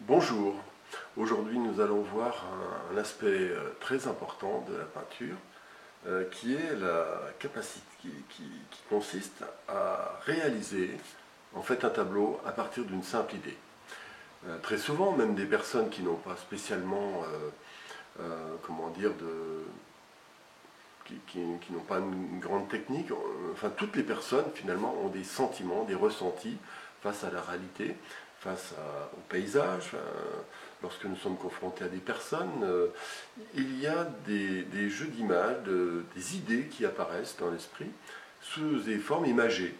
Bonjour, aujourd'hui nous allons voir un aspect très important de la peinture qui est la capacité qui consiste à réaliser en fait un tableau à partir d'une simple idée. Très souvent, même des personnes qui n'ont pas spécialement, comment dire, qui n'ont pas une grande technique, enfin toutes les personnes finalement ont des sentiments, des ressentis face à la réalité, au paysage, lorsque nous sommes confrontés à des personnes, il y a des jeux d'images, des idées qui apparaissent dans l'esprit sous des formes imagées.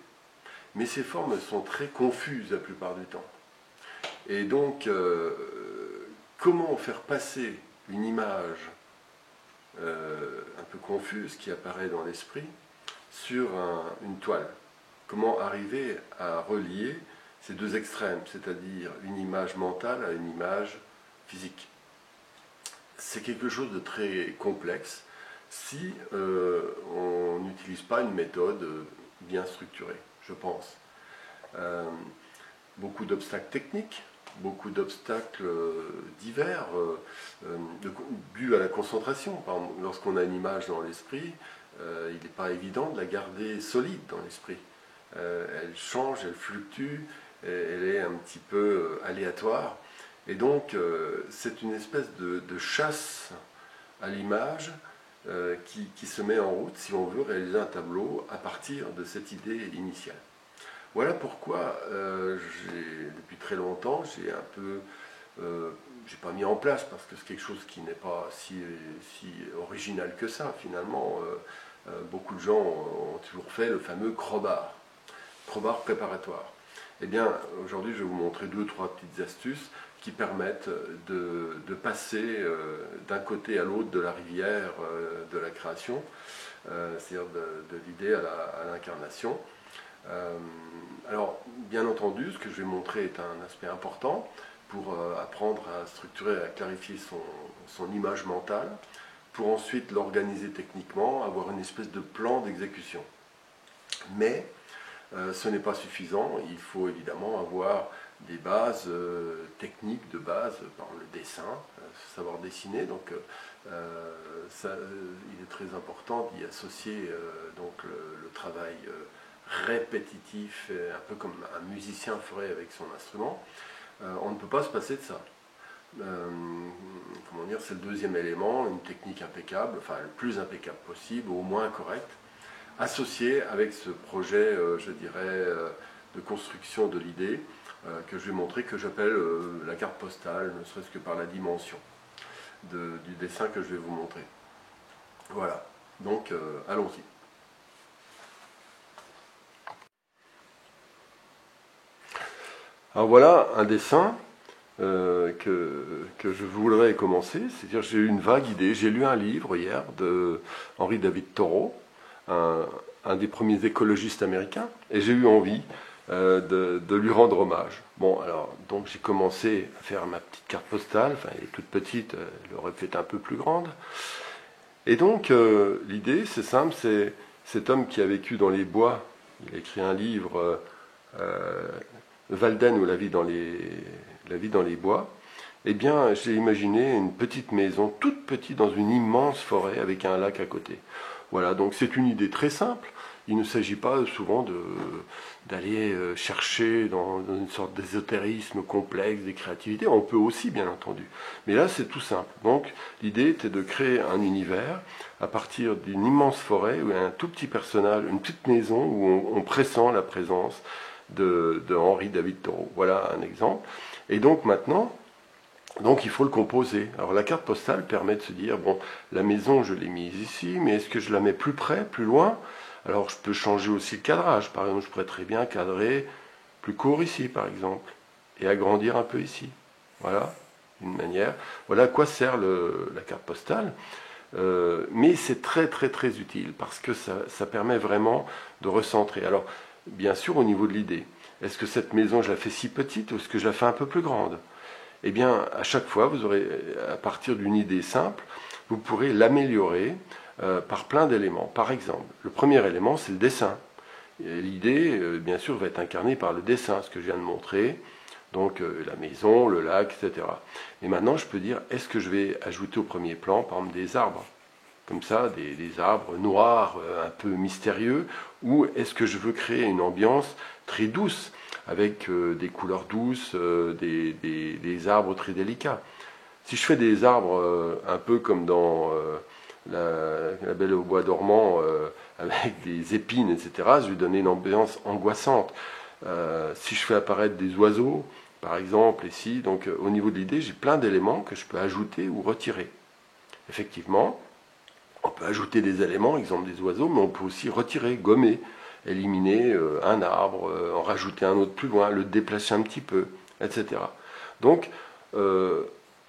Mais ces formes sont très confuses la plupart du temps. Et donc, comment faire passer une image un peu confuse qui apparaît dans l'esprit sur une toile? Comment arriver à relier ces deux extrêmes, c'est-à-dire une image mentale à une image physique? C'est quelque chose de très complexe si on n'utilise pas une méthode bien structurée, je pense. Beaucoup d'obstacles techniques, beaucoup d'obstacles divers, dus à la concentration. Par exemple, lorsqu'on a une image dans l'esprit, il n'est pas évident de la garder solide dans l'esprit. Elle change, elle fluctue, elle est un petit peu aléatoire. Et donc, c'est une espèce de chasse à l'image qui se met en route si on veut réaliser un tableau à partir de cette idée initiale. Voilà pourquoi, depuis très longtemps, j'ai pas mis en place, parce que c'est quelque chose qui n'est pas si original que ça, finalement. Beaucoup de gens ont toujours fait le fameux crowbar préparatoire. Eh bien, aujourd'hui, je vais vous montrer 2 ou 3 petites astuces qui permettent de passer d'un côté à l'autre de la rivière de la création, c'est-à-dire de l'idée à l'incarnation. Alors, bien entendu, ce que je vais montrer est un aspect important pour apprendre à structurer, à clarifier son image mentale, pour ensuite l'organiser techniquement, avoir une espèce de plan d'exécution. Mais ce n'est pas suffisant, il faut évidemment avoir des bases techniques de base, par le dessin, savoir dessiner, donc il est très important d'y associer donc le travail répétitif, un peu comme un musicien ferait avec son instrument. On ne peut pas se passer de ça. Comment dire, c'est le deuxième élément, une technique impeccable, enfin le plus impeccable possible, au moins correcte, associé avec ce projet, je dirais, de construction de l'idée que je vais montrer, que j'appelle la carte postale, ne serait-ce que par la dimension du dessin que je vais vous montrer. Voilà, donc allons-y. Alors voilà un dessin que je voudrais commencer, c'est-à-dire j'ai eu une vague idée, j'ai lu un livre hier de Henry David Thoreau, un des premiers écologistes américains, et j'ai eu envie de lui rendre hommage. Bon, alors, donc j'ai commencé à faire ma petite carte postale, enfin elle est toute petite, elle aurait pu être un peu plus grande. Et donc l'idée, c'est simple, c'est cet homme qui a vécu dans les bois, il a écrit un livre, Walden ou la vie dans les bois. Eh bien, j'ai imaginé une petite maison, toute petite, dans une immense forêt avec un lac à côté. Voilà, donc c'est une idée très simple. Il ne s'agit pas souvent d'aller chercher dans une sorte d'ésotérisme complexe, des créativités. On peut aussi, bien entendu. Mais là, c'est tout simple. Donc, l'idée était de créer un univers à partir d'une immense forêt où il y a un tout petit personnage, une petite maison où on pressent la présence de Henry David Thoreau. Voilà un exemple. Et donc maintenant, il faut le composer. Alors la carte postale permet de se dire, bon, la maison je l'ai mise ici, mais est-ce que je la mets plus près, plus loin? Alors je peux changer aussi le cadrage. Par exemple, je pourrais très bien cadrer plus court ici, par exemple, et agrandir un peu ici. Voilà, une manière. Voilà à quoi sert la carte postale. Mais c'est très très très utile parce que ça permet vraiment de recentrer. Alors, bien sûr, au niveau de l'idée, est-ce que cette maison, je la fais si petite ou est-ce que je la fais un peu plus grande? Eh bien, à chaque fois, vous aurez, à partir d'une idée simple, vous pourrez l'améliorer par plein d'éléments. Par exemple, le premier élément, c'est le dessin. L'idée, bien sûr, va être incarnée par le dessin, ce que je viens de montrer. Donc la maison, le lac, etc. Et maintenant, je peux dire, est-ce que je vais ajouter au premier plan, par exemple, des arbres? Comme ça, des arbres noirs, un peu mystérieux, ou est-ce que je veux créer une ambiance très douce, avec des couleurs douces, des arbres très délicats? Si je fais des arbres un peu comme dans la Belle au bois dormant, avec des épines, etc., je vais donner une ambiance angoissante. Si je fais apparaître des oiseaux, par exemple, ici, donc au niveau de l'idée, j'ai plein d'éléments que je peux ajouter ou retirer. Effectivement, on peut ajouter des éléments, exemple des oiseaux, mais on peut aussi retirer, gommer, éliminer un arbre, en rajouter un autre plus loin, le déplacer un petit peu, etc. Donc,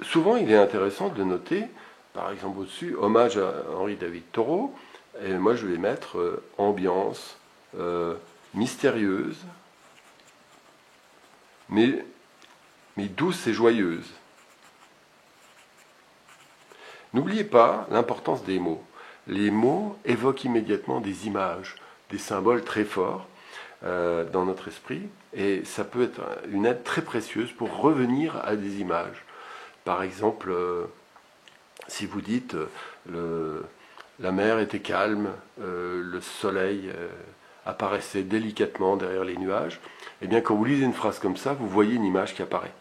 souvent, il est intéressant de noter, par exemple au-dessus, hommage à Henri David Thoreau, et moi je vais mettre ambiance mystérieuse, mais douce et joyeuse. N'oubliez pas l'importance des mots. Les mots évoquent immédiatement des images, des symboles très forts dans notre esprit, et ça peut être une aide très précieuse pour revenir à des images. Par exemple, si vous dites la mer était calme, le soleil apparaissait délicatement derrière les nuages, eh bien quand vous lisez une phrase comme ça, vous voyez une image qui apparaît.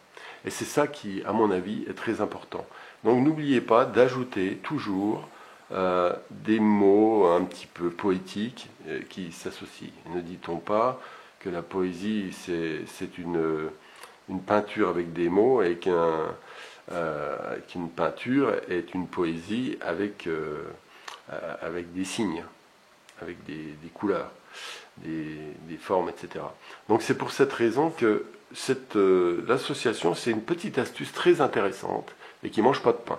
Et c'est ça qui, à mon avis, est très important. Donc n'oubliez pas d'ajouter toujours des mots un petit peu poétiques qui s'associent. Ne dit-on pas que la poésie, c'est une peinture avec des mots et qu'une peinture est une poésie avec des signes, avec des couleurs, des formes, etc. Donc c'est pour cette raison que l'association, c'est une petite astuce très intéressante et qui ne mange pas de pain.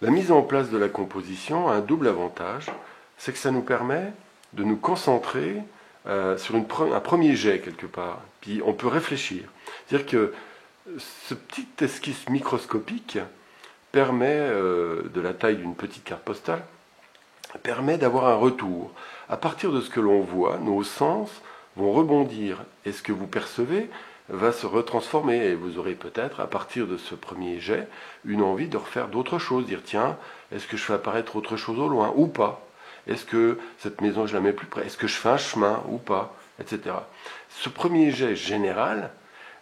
La mise en place de la composition a un double avantage, c'est que ça nous permet de nous concentrer sur un premier jet quelque part, puis on peut réfléchir. C'est-à-dire que ce petit esquisse microscopique permet, de la taille d'une petite carte postale, permet d'avoir un retour. À partir de ce que l'on voit, nos sens vont rebondir, et ce que vous percevez va se retransformer, et vous aurez peut-être, à partir de ce premier jet, une envie de refaire d'autres choses, dire tiens, est-ce que je fais apparaître autre chose au loin, ou pas? Est-ce que cette maison, je la mets plus près? Est-ce que je fais un chemin, ou pas? Etc. Ce premier jet général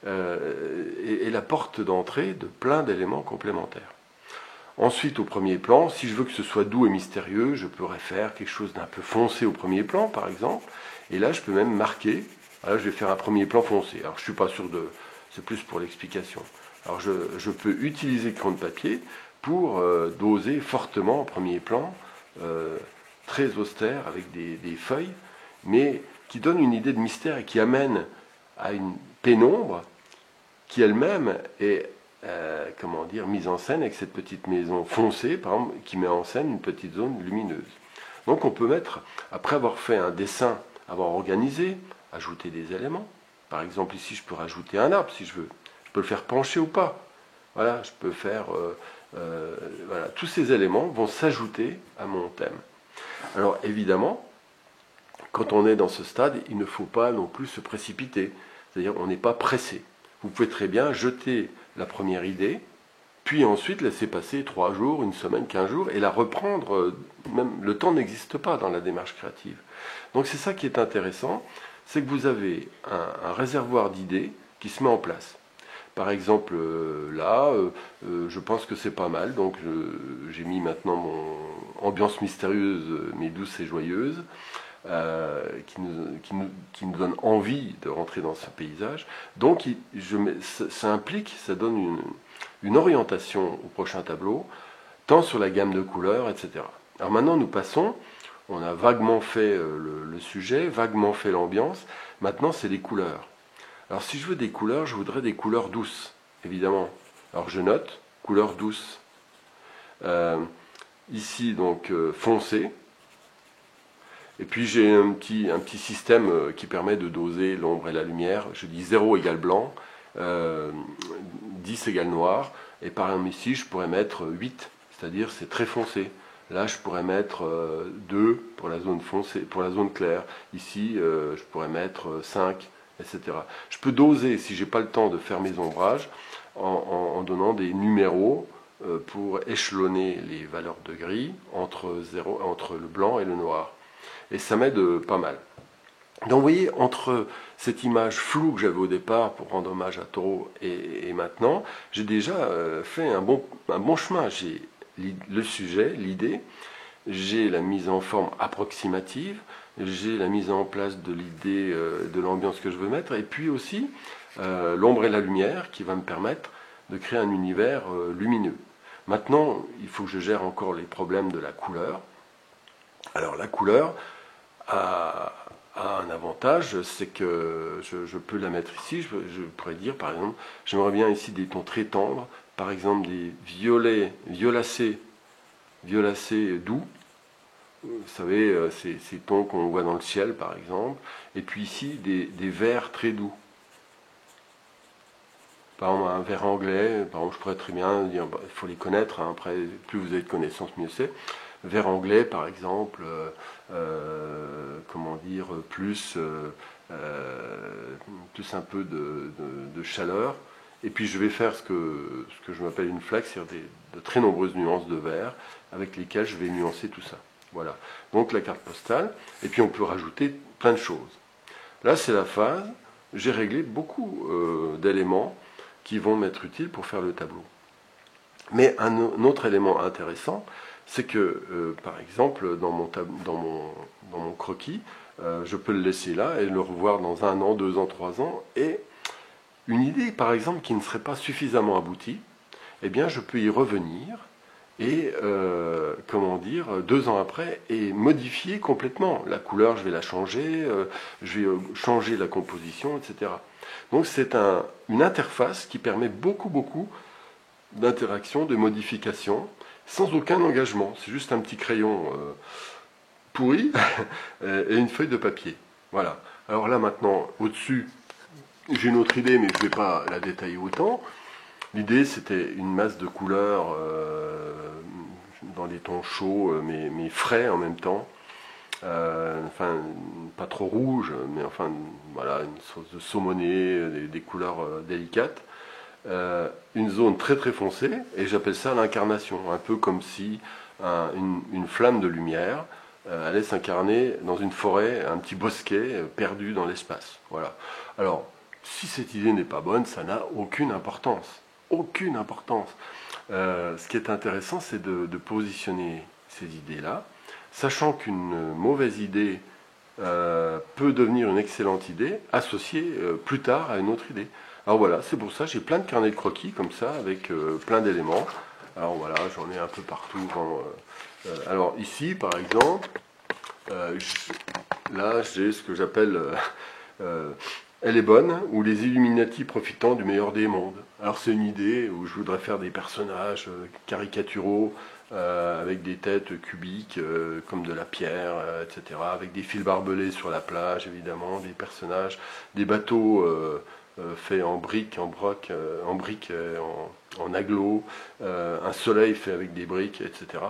est la porte d'entrée de plein d'éléments complémentaires. Ensuite, au premier plan, si je veux que ce soit doux et mystérieux, je pourrais faire quelque chose d'un peu foncé au premier plan, par exemple, et là, je peux même marquer. Là, je vais faire un premier plan foncé. Alors, je ne suis pas sûr de... C'est plus pour l'explication. Alors, je peux utiliser le crayon de papier pour doser fortement en premier plan, très austère, avec des feuilles, mais qui donne une idée de mystère et qui amène à une pénombre qui elle-même est, mise en scène avec cette petite maison foncée, par exemple, qui met en scène une petite zone lumineuse. Donc, on peut mettre, après avoir fait un dessin, avoir organisé, ajouter des éléments. Par exemple, ici, je peux rajouter un arbre si je veux. Je peux le faire pencher ou pas. Voilà, je peux faire... voilà, tous ces éléments vont s'ajouter à mon thème. Alors, évidemment, quand on est dans ce stade, il ne faut pas non plus se précipiter. C'est-à-dire, on n'est pas pressé. Vous pouvez très bien jeter la première idée, puis ensuite laisser passer 3 jours, 1 semaine, 15 jours, et la reprendre. Même le temps n'existe pas dans la démarche créative. Donc c'est ça qui est intéressant, c'est que vous avez un réservoir d'idées qui se met en place. Par exemple, là, je pense que c'est pas mal, donc j'ai mis maintenant mon ambiance mystérieuse, mais douce et joyeuse, qui nous donne envie de rentrer dans ce paysage. Donc ça implique, ça donne une orientation au prochain tableau, tant sur la gamme de couleurs, etc. Alors maintenant, nous passons... On a vaguement fait le sujet, vaguement fait l'ambiance. Maintenant, c'est les couleurs. Alors, si je veux des couleurs, je voudrais des couleurs douces, évidemment. Alors, je note, couleurs douces. Ici, donc, foncé. Et puis, j'ai un petit système qui permet de doser l'ombre et la lumière. Je dis 0 égale blanc, 10 égale noir. Et par exemple, ici, je pourrais mettre 8, c'est-à-dire c'est très foncé. Là, je pourrais mettre 2 pour la zone foncée, pour la zone claire. Ici, je pourrais mettre 5, etc. Je peux doser, si j'ai pas le temps de faire mes ombrages, en donnant des numéros pour échelonner les valeurs de gris entre le blanc et le noir. Et ça m'aide pas mal. Donc vous voyez, entre cette image floue que j'avais au départ pour rendre hommage à Taureau et maintenant, j'ai déjà fait un bon chemin. J'ai le sujet, l'idée, j'ai la mise en forme approximative, j'ai la mise en place de l'idée de l'ambiance que je veux mettre, et puis aussi l'ombre et la lumière qui va me permettre de créer un univers lumineux. Maintenant, il faut que je gère encore les problèmes de la couleur. Alors la couleur a un avantage, c'est que je peux la mettre ici. Je pourrais dire, par exemple, j'aimerais bien ici des tons très tendres, par exemple des violacés doux. Vous savez, ces tons qu'on voit dans le ciel, par exemple. Et puis ici, des verts très doux. Par exemple, un vert anglais, par exemple, je pourrais très bien dire, il faut les connaître, hein, après, plus vous avez de connaissances, mieux c'est. Vert anglais, par exemple, comment dire, plus un peu de chaleur. Et puis je vais faire ce que je m'appelle une flaque, c'est-à-dire de très nombreuses nuances de vert avec lesquelles je vais nuancer tout ça. Voilà, donc la carte postale, et puis on peut rajouter plein de choses. Là, c'est la phase, j'ai réglé beaucoup d'éléments qui vont m'être utiles pour faire le tableau. Mais un autre élément intéressant, c'est que, par exemple, dans mon croquis, je peux le laisser là et le revoir dans 1 an, 2 ans, 3 ans, et une idée, par exemple, qui ne serait pas suffisamment aboutie, eh bien, je peux y revenir et, 2 ans après, et modifier complètement. La couleur, je vais la changer, je vais changer la composition, etc. Donc, c'est une interface qui permet beaucoup d'interaction, de modification, sans aucun engagement. C'est juste un petit crayon pourri et une feuille de papier. Voilà. Alors là, maintenant, au-dessus, j'ai une autre idée, mais je ne vais pas la détailler autant. L'idée, c'était une masse de couleurs dans des tons chauds, mais frais en même temps. Enfin, pas trop rouge, mais enfin, voilà, une sorte de saumonné, des couleurs délicates. Une zone très très foncée, et j'appelle ça l'incarnation, un peu comme si une flamme de lumière allait s'incarner dans une forêt, un petit bosquet perdu dans l'espace. Voilà. Alors, si cette idée n'est pas bonne, ça n'a aucune importance. Aucune importance. Ce qui est intéressant, c'est de positionner ces idées-là, sachant qu'une mauvaise idée peut devenir une excellente idée, associée plus tard à une autre idée. Alors voilà, c'est pour ça, j'ai plein de carnets de croquis comme ça, avec plein d'éléments. Alors voilà, j'en ai un peu partout. Alors ici, par exemple, là j'ai ce que j'appelle Elle est bonne, ou les Illuminati profitant du meilleur des mondes. Alors c'est une idée où je voudrais faire des personnages caricaturaux, avec des têtes cubiques, comme de la pierre, etc., avec des fils barbelés sur la plage, évidemment, des personnages, des bateaux faits en briques, en aglo, un soleil fait avec des briques, etc.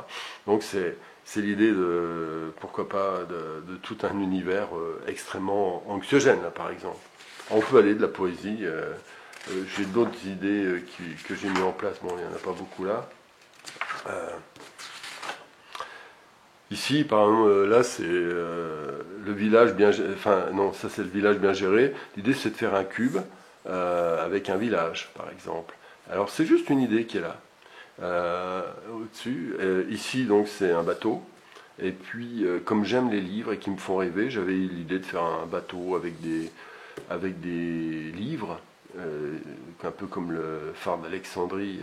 Donc c'est l'idée de, pourquoi pas, de tout un univers extrêmement anxiogène, là, par exemple. On peut aller de la poésie. J'ai d'autres idées que j'ai mis en place. Bon, il n'y en a pas beaucoup là. Ici, par exemple, là, c'est le village bien... Enfin, non, ça, c'est le village bien géré. L'idée, c'est de faire un cube avec un village, par exemple. Alors, c'est juste une idée qui est là. Au-dessus. Ici, donc, c'est un bateau. Et puis, comme j'aime les livres et qui me font rêver, j'avais l'idée de faire un bateau avec des livres, un peu comme le phare d'Alexandrie,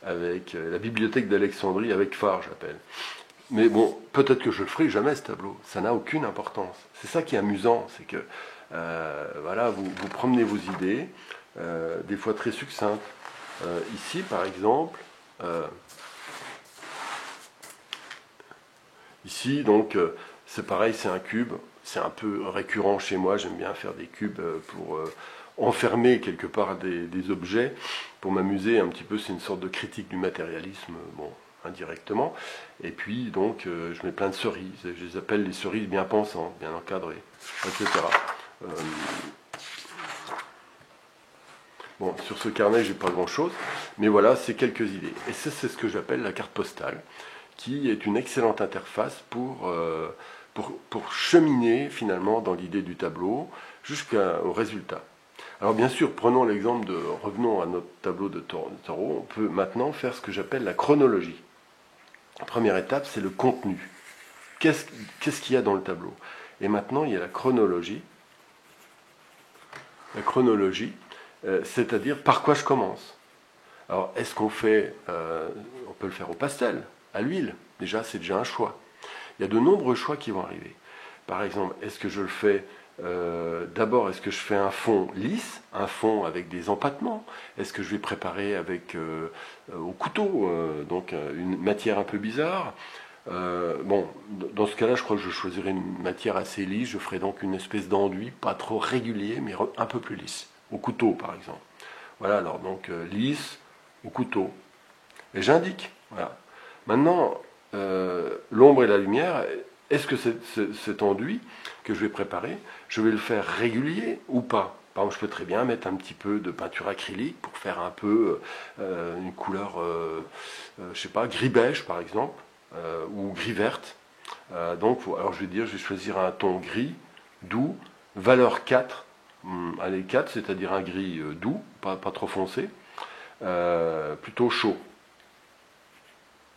avec la bibliothèque d'Alexandrie avec phare, j'appelle. Mais bon, peut-être que je le ferai jamais ce tableau, ça n'a aucune importance. C'est ça qui est amusant, c'est que voilà, vous promenez vos idées, des fois très succinctes. Ici, par exemple, ici, donc, c'est pareil, c'est un cube. C'est un peu récurrent chez moi, j'aime bien faire des cubes pour enfermer quelque part des objets, pour m'amuser un petit peu, c'est une sorte de critique du matérialisme, bon, indirectement. Et puis, donc, je mets plein de cerises, je les appelle les cerises bien pensantes, bien encadrées, etc. Bon, sur ce carnet, j'ai pas grand-chose, mais voilà, c'est quelques idées. Et ça, c'est ce que j'appelle la carte postale, qui est une excellente interface pour cheminer finalement dans l'idée du tableau jusqu'au résultat. Alors bien sûr, revenons à notre tableau de tarot, on peut maintenant faire ce que j'appelle la chronologie. La première étape, c'est le contenu. Qu'est-ce qu'il y a dans le tableau? Et maintenant, il y a la chronologie. La chronologie, c'est-à-dire par quoi je commence. Alors, est-ce qu'on fait, on peut le faire au pastel, à l'huile, déjà, c'est déjà un choix. Il y a de nombreux choix qui vont arriver. Par exemple, est-ce que je le fais d'abord, est-ce que je fais un fond lisse, un fond avec des empattements? Est-ce que je vais préparer au couteau, donc une matière un peu bizarre? Bon, dans ce cas-là, je crois que je choisirais une matière assez lisse. Je ferai donc une espèce d'enduit, pas trop régulier, mais un peu plus lisse. Au couteau, par exemple. Voilà, alors donc lisse, au couteau. Et j'indique. Voilà. Maintenant, l'ombre et la lumière, est-ce que cet enduit que je vais préparer, je vais le faire régulier ou pas? Par exemple, je peux très bien mettre un petit peu de peinture acrylique pour faire un peu une couleur, je sais pas, gris-beige par exemple, ou gris-verte. Alors je vais choisir un ton gris, doux, valeur 4, allez 4, c'est-à-dire un gris doux, pas trop foncé, plutôt chaud.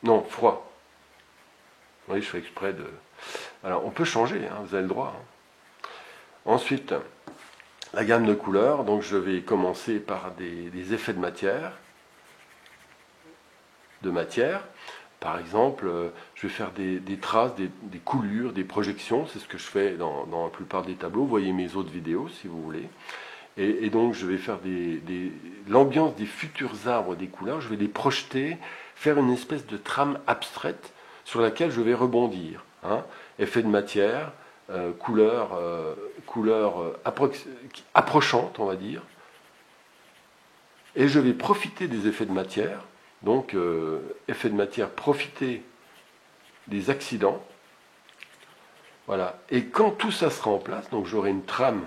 Non, froid. Oui, je fais exprès de... Alors, on peut changer, hein, vous avez le droit. Hein. Ensuite, la gamme de couleurs. Donc, je vais commencer par des effets de matière. Par exemple, je vais faire des traces, des coulures, des projections. C'est ce que je fais dans la plupart des tableaux. Vous voyez mes autres vidéos, si vous voulez. Et donc, je vais faire l'ambiance des futurs arbres des couleurs. Je vais les projeter, faire une espèce de trame abstraite sur laquelle je vais rebondir. Hein. Effet de matière, couleur approchante, on va dire. Et je vais profiter des effets de matière. Donc, effet de matière, profiter des accidents. Voilà. Et quand tout ça sera en place, donc j'aurai une trame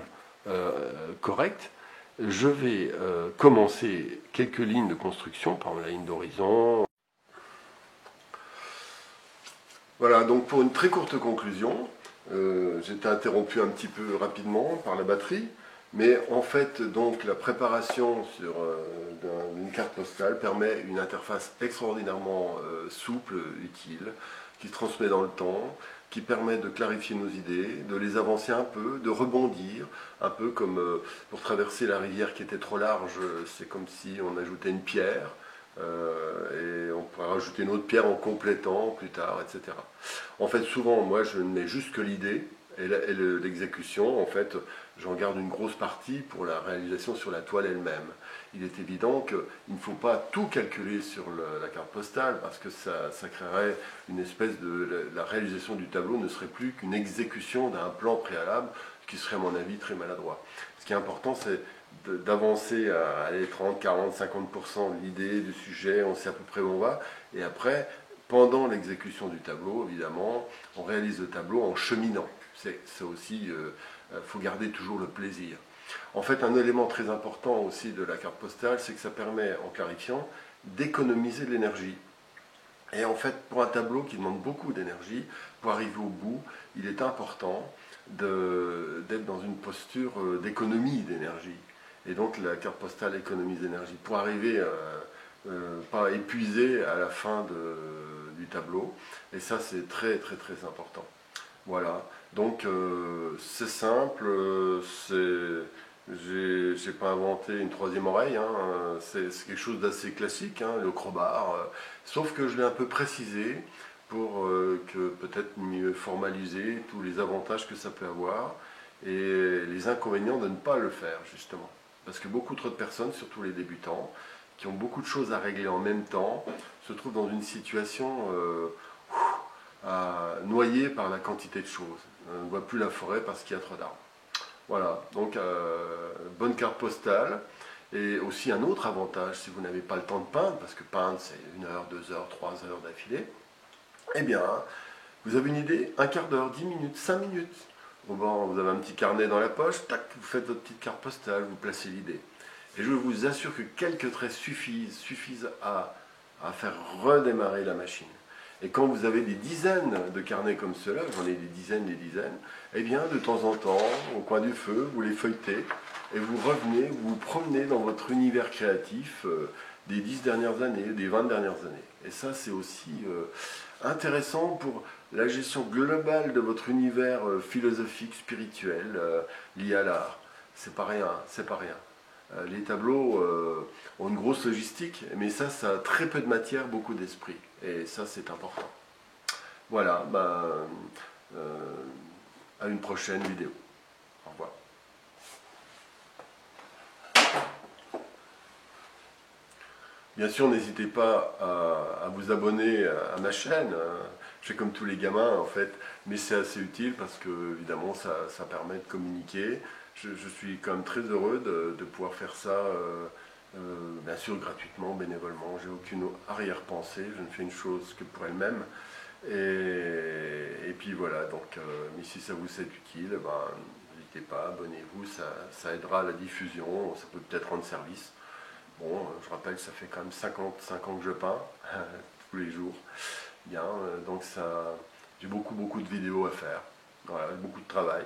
correcte, je vais commencer quelques lignes de construction, par exemple la ligne d'horizon. Voilà, donc pour une très courte conclusion, j'ai été interrompu un petit peu rapidement par la batterie, mais en fait, donc la préparation d'une carte postale permet une interface extraordinairement souple, utile, qui se transmet dans le temps, qui permet de clarifier nos idées, de les avancer un peu, de rebondir, un peu comme pour traverser la rivière qui était trop large, c'est comme si on ajoutait une pierre. Et on pourrait rajouter une autre pierre en complétant plus tard, etc. En fait, souvent, moi, je ne mets juste que l'idée et l'exécution. En fait, j'en garde une grosse partie pour la réalisation sur la toile elle-même. Il est évident qu'il ne faut pas tout calculer sur la carte postale parce que ça créerait une espèce de... La réalisation du tableau ne serait plus qu'une exécution d'un plan préalable, ce qui serait, à mon avis, très maladroit. Ce qui est important, c'est d'avancer à aller 30, 40, 50% de l'idée, du sujet, on sait à peu près où on va. Et après, pendant l'exécution du tableau, évidemment, on réalise le tableau en cheminant. C'est aussi, faut garder toujours le plaisir. En fait, un élément très important aussi de la carte postale, c'est que ça permet, en clarifiant, d'économiser de l'énergie. Et en fait, pour un tableau qui demande beaucoup d'énergie, pour arriver au bout, il est important d'être dans une posture d'économie d'énergie. Et donc la carte postale économise d'énergie pour arriver pas épuisé à la fin du tableau. Et ça, c'est très très très important. Voilà. Donc c'est simple. J'ai pas inventé une troisième oreille. Hein, c'est quelque chose d'assez classique, hein, le crowbar. Sauf que je l'ai un peu précisé pour que peut-être mieux formaliser tous les avantages que ça peut avoir et les inconvénients de ne pas le faire, justement. Parce que beaucoup trop de personnes, surtout les débutants, qui ont beaucoup de choses à régler en même temps, se trouvent dans une situation noyée par la quantité de choses. On ne voit plus la forêt parce qu'il y a trop d'arbres. Voilà, donc bonne carte postale. Et aussi un autre avantage, si vous n'avez pas le temps de peindre, parce que peindre c'est 1 heure, 2 heures, 3 heures d'affilée, eh bien, vous avez une idée, un quart d'heure, 10 minutes, 5 minutes. Bon, vous avez un petit carnet dans la poche, tac, vous faites votre petite carte postale, vous placez l'idée. Et je vous assure que quelques traits suffisent à faire redémarrer la machine. Et quand vous avez des dizaines de carnets comme ceux-là, j'en ai des dizaines, eh bien de temps en temps, au coin du feu, vous les feuilletez et vous revenez, vous vous promenez dans votre univers créatif des 10 dernières années, des 20 dernières années. Et ça, c'est aussi intéressant pour la gestion globale de votre univers philosophique, spirituel, lié à l'art. C'est pas rien, c'est pas rien. Les tableaux ont une grosse logistique, mais ça a très peu de matière, beaucoup d'esprit. Et ça, c'est important. Voilà, à une prochaine vidéo. Au revoir. Bien sûr, n'hésitez pas à vous abonner à ma chaîne. Je fais comme tous les gamins, en fait, mais c'est assez utile parce que, évidemment, ça permet de communiquer. Je suis quand même très heureux de pouvoir faire ça, bien sûr, gratuitement, bénévolement. J'ai aucune arrière-pensée, je ne fais une chose que pour elle-même. Et puis voilà, donc, mais si ça vous est utile, n'hésitez pas, abonnez-vous, ça aidera à la diffusion, ça peut peut-être rendre service. Bon, je rappelle, ça fait quand même 55 ans que je peins, tous les jours. Bien, donc j'ai beaucoup de vidéos à faire. Voilà, beaucoup de travail.